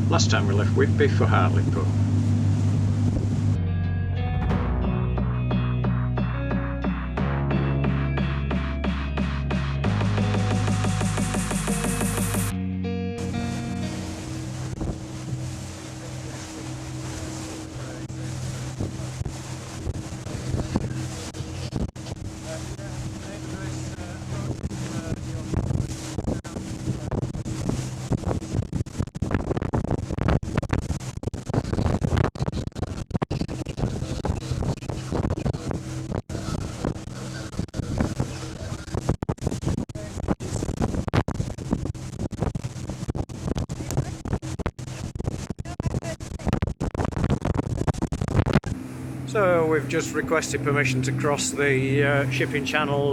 Last time we left Whitby for Hartlepool. So we've just requested permission to cross the shipping channel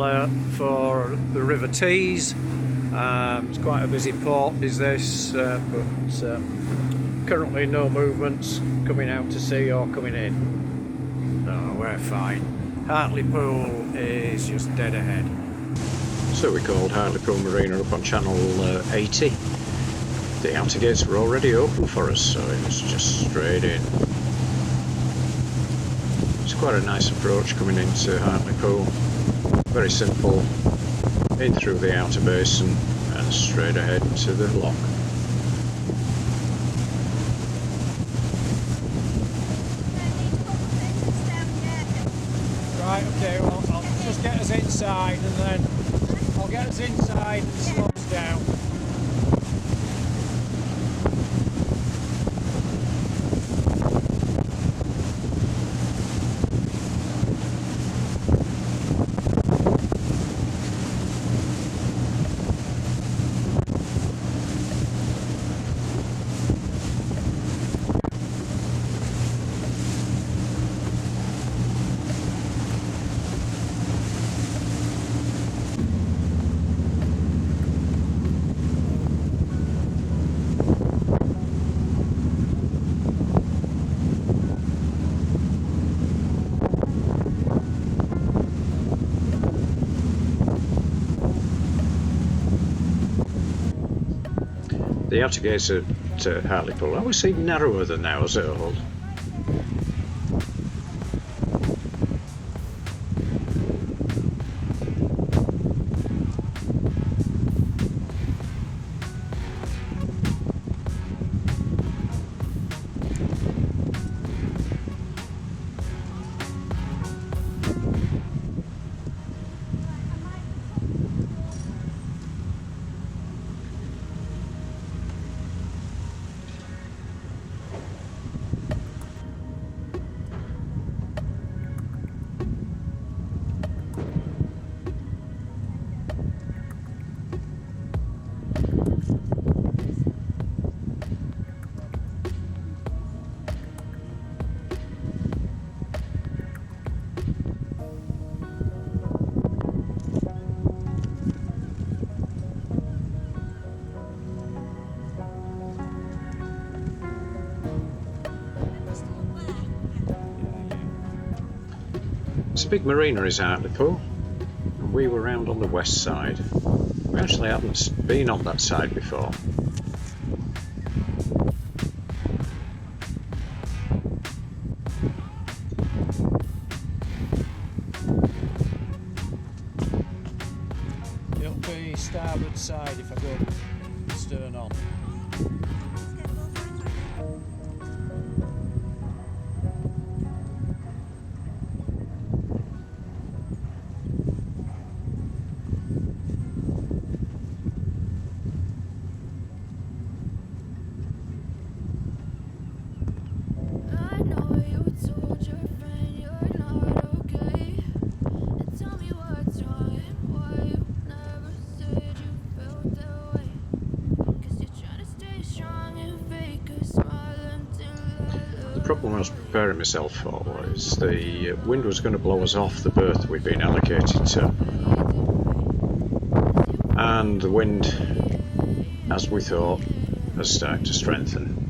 for the River Tees. It's quite a busy port is this, but currently no movements coming out to sea or coming in. So we're fine. Hartlepool is just dead ahead. So we called Hartlepool Marina up on channel 80. The outer gates were already open for us, so it was just straight in. It's quite a nice approach coming into Hartlepool. Very simple, in through the outer basin and straight ahead to the lock. Right, okay, well I'll just get us inside and then I'll get us inside and slow us down. The outer gates at Hartlepool always seem narrower than ours at Hull. It's a big marina is Hartlepool, and we were round on the west side. We actually haven't been on that side before. It'll be starboard side if I go stern on. The problem I was preparing myself for was the wind was going to blow us off the berth we'd been allocated to, and the wind, as we thought, has started to strengthen.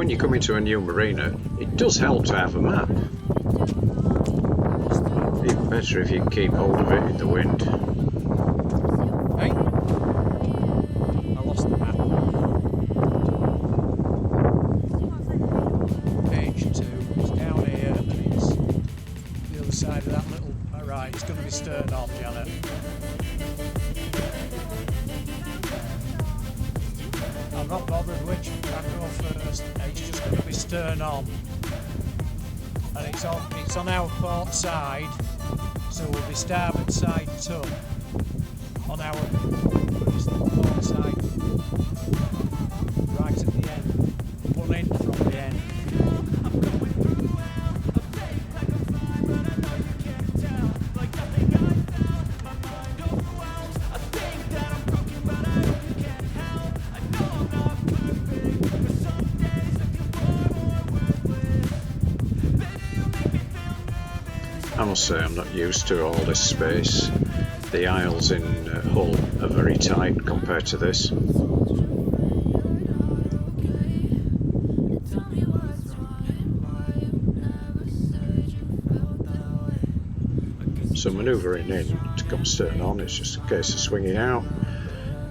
when you come into a new marina, it does help to have a map. Even better if you can keep hold of it in the wind. Hey, I lost the map. Page 2, it's down here and it's the other side of that little... Alright, it's going to be stern on, Janet. I'm not bothered which I go first, it's just going to be stern on. And it's on our port side, so we'll be starboard side too. On our port side, right at the end, one in from the end. I must say I'm not used to all this space. The aisles in Hull are very tight compared to this. So manoeuvring in to come stern on, it's just a case of swinging out,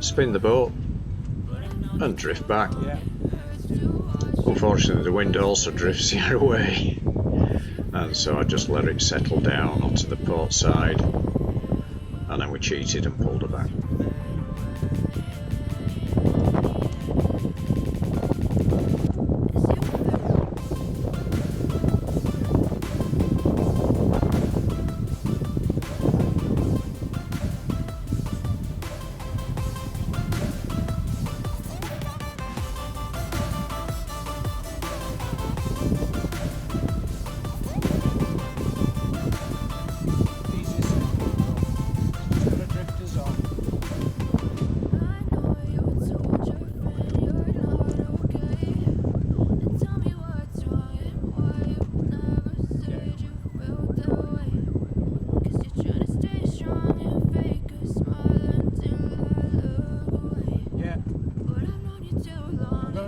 spin the boat and drift back. Yeah. Unfortunately the wind also drifts the other way, and so I just let it settle down onto the port side, and then we cheated and pulled her back.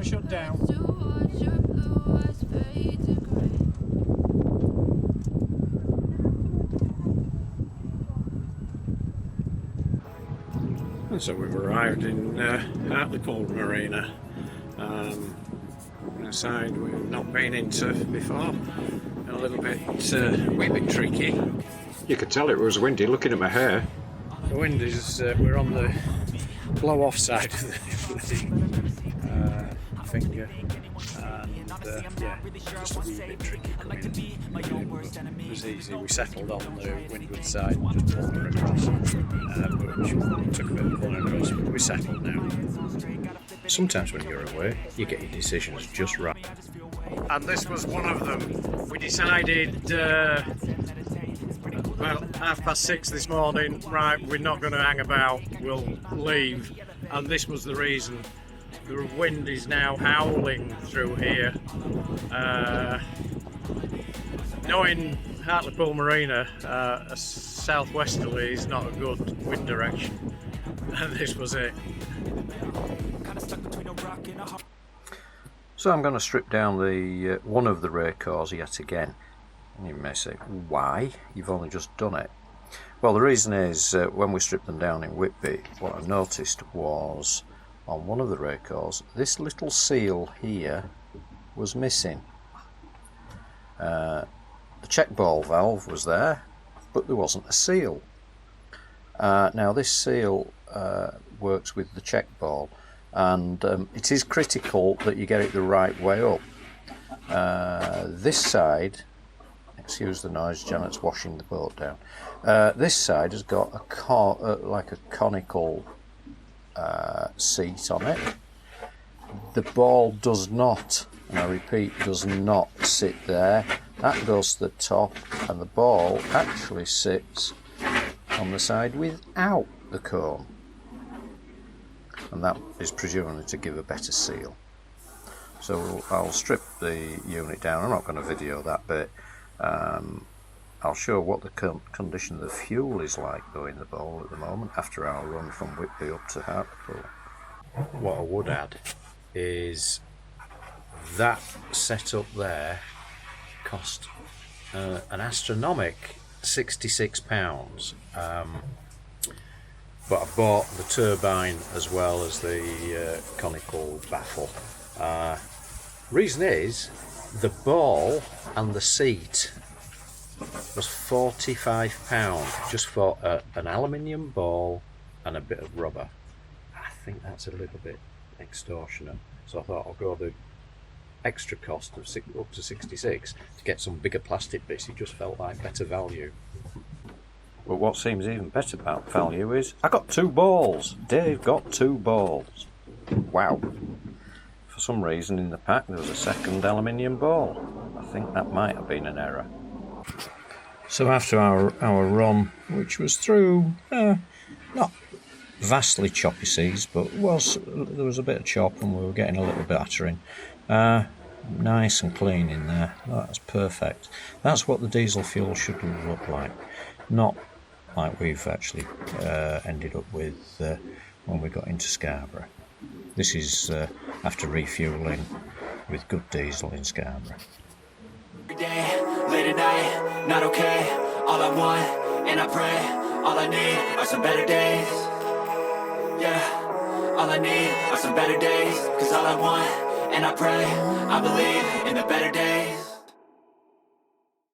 Shut down. And so we've arrived in Hartlepool Marina, a side we've not been into before, and a little bit wee bit tricky. You could tell it was windy looking at my hair. The wind is, we're on the blow off side of the finger, and yeah, just a wee bit tricky coming in. It was easy, we settled on the windward side and just pulled her across, which took a bit of pulling across, but we settled now. Sometimes when you're away, you get your decisions just right. And this was one of them. We decided about 6:30 this morning, right, we're not going to hang about, we'll leave, and this was the reason. The wind is now howling through here. Knowing Hartlepool Marina, a southwesterly is not a good wind direction, and this was it. So I'm going to strip down the one of the rear cores yet again. And you may say, why? You've only just done it. Well, the reason is when we stripped them down in Whitby, what I noticed was on one of the rear cores, this little seal here was missing. The check ball valve was there, but there wasn't a seal. Now this seal works with the check ball, and it is critical that you get it the right way up. This side, excuse the noise, Janet's washing the boat down. This side has got like a conical seat on it. The ball does not, and I repeat, does not sit there. That goes to the top, and the ball actually sits on the side without the cone, and that is presumably to give a better seal. So I'll strip the unit down. I'm not going to video that bit. I'll show what the condition of the fuel is like though in the bowl at the moment after our run from Whitby up to Hartlepool. What I would add is that setup there cost an astronomical £66. But I bought the turbine as well as the conical baffle. Reason is, the ball and the seat was £45 just for an aluminium ball and a bit of rubber. I think that's a little bit extortionate, so I thought I'll go the extra cost of up to 66 to get some bigger plastic bits. It just felt like better value. But what seems even better about value is I got 2 balls. Dave got 2 balls. Wow. For some reason in the pack there was a second aluminium ball. I think that might have been an error. So after our run, which was through not vastly choppy seas, but there was a bit of chop and we were getting a little battering. Nice and clean in there. That's perfect. That's what the diesel fuel should look like, not like we've actually ended up with when we got into Scarborough. This is after refuelling with good diesel in Scarborough. Every day, late at night, not okay. All I want, and I pray, all I need are some better days. Yeah, all I need are some better days. Cause all I want, and I pray, I believe in the better days.